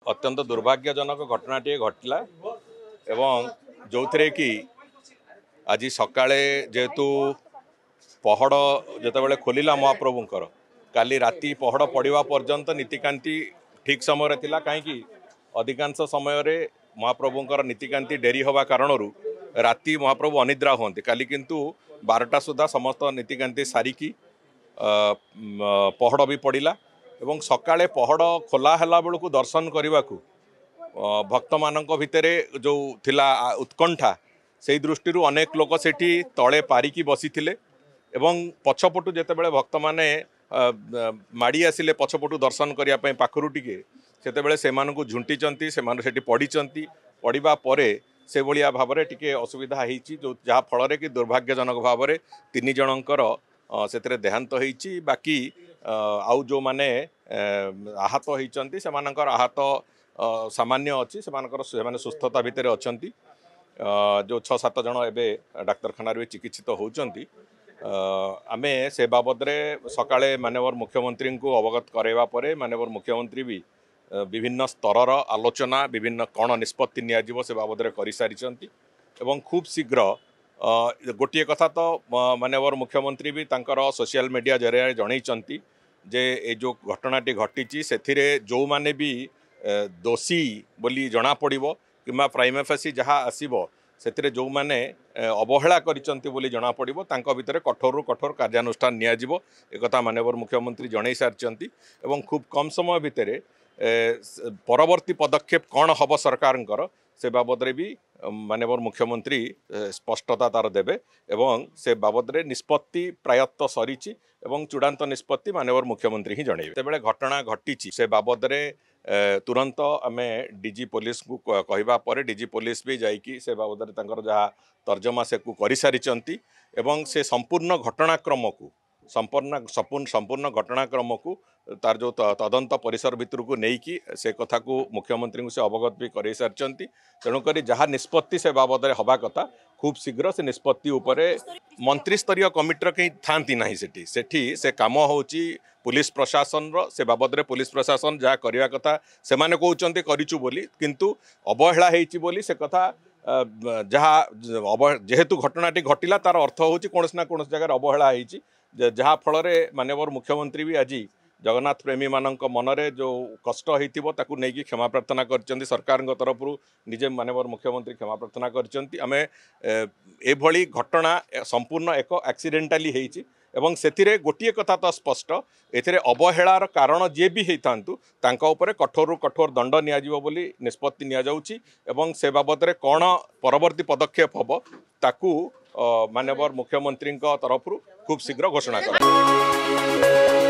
अत्यंत दुर्भाग्यजनक घटनाटे घटला एवं जो थे कि आज सकाळे जेहेतु पहड़ जिते खोलिला महाप्रभुंकर काली राति पहड़ पड़ा पर्यंत नीतिकांति ठीक समय थिला कहीं अधिकांश समय महाप्रभुंकर नीतिकांति डेरी हवा कारण राति महाप्रभु अनिद्रा होती काली किंतु 12टा सुधा समस्त नीतिकांति सारिकी पहड़ भी पड़ा एवं सकाळे पहड़ खोला हला बेलू दर्शन करने को भक्त मानक भितर जो थिला उत्कंठा से दृष्टि अनेक लोक सेठी तले पारिकी बसी एवं पछपटू जितेबाला भक्त माने माड़ी आसिले पछपटू दर्शन करने पाखरु टिके सेतेबेले सेमानकु झुंटीचंती सेमान सेठी पड़ीचंती पड़िबा परे से भलिया भाव में टिके असुविधा होईची जो जहाँ फल कि दुर्भाग्यजनक भाव में 3 जनकर से देहांत होईची बाकी आउ जो माने आहत होईचंती सेमानकर आहत सामान्य अच्छी से सुस्थता भितर अच्छी जो 6-7 जन एवं डाक्तखाना चिकित्सित होती आमे से बाबद सकाळे माननीय मुख्यमंत्री को अवगत कराइबा परे माननीय मुख्यमंत्री भी विभिन्न स्तरर आलोचना विभिन्न कौन निष्पत्ति नियाजिबो से बाबद कर सारी एवं खूब शीघ्र गोटे कथा तो माननीय मुख्यमंत्री भी तांकर सोशल मीडिया जरिया जनईचंती जे ए जो घटनाटी घटी से जो माने भी दोषी बोली जना पड़िबो किंबा प्राइमा फेसी जहाँ आसीबो से जो माने अवहेला करिसंती बोली जना पड़िबो तांको भितर कठोर कठोर कार्यानुष्ठान नियाजिबो एक कथा माननीय मुख्यमंत्री जनई सारिचंती एवं खूब कम समय भितर परवर्ती पदक्षेप कौन हम सरकार से बाबद भी माननीय मुख्यमंत्री स्पष्टता तार देवे एवं से बाबद निष्पत्ति प्रायत सरी चूड़ांत निष्पत्ति माननीय मुख्यमंत्री ही जन जिते घटना घटी से बाबद तुरंत आम डीजी पुलिस को कहवा पर डीजी पुलिस भी जाइकी से बाबद जहाँ तर्जमा से कर सारी एवं से संपूर्ण घटनाक्रम को संपूर्ण घटनाक्रम को तार जो तदंत परिसर भितर को लेकिन से कथा को मुख्यमंत्री से अवगत भी कर सारी तेणुक जहाँ निष्पत्ति से बाबद हवा कथा खूब शीघ्र से निष्पत्ति उपरे मंत्री स्तरीय कमिटर कहीं थांती ना सेठी से काम होची पुलिस प्रशासन से बाबद पुलिस प्रशासन जहाँ करवा कथा से माने कहते करिचु बोली किंतु अवहेला होईची बोली से कथा जहाँ जेहेतु घटनाटी घटिला तार अर्थ होची कौन ना कौन जगह अवहेला होईची जहाँ फल माननीय मुख्यमंत्री भी आज जगन्नाथ प्रेमी मानक मनरे जो कष्ट होता नहीं क्षमा प्रार्थना कर सरकार तरफ निजे माननीय मुख्यमंत्री क्षमा प्रार्थना कर घटना संपूर्ण एक एक्सीडेंटाली होईची एवं से गोटे कथा तो स्पष्ट एथिरे अवहेलार कारण जी भी होता कठोर कठोर दंड नि निष्पत्ति नि एवं से बाबद कौन परवर्ती पदक्षेप हम ताकू माननीय मुख्यमंत्री तरफ खूब शीघ्र घोषणा कर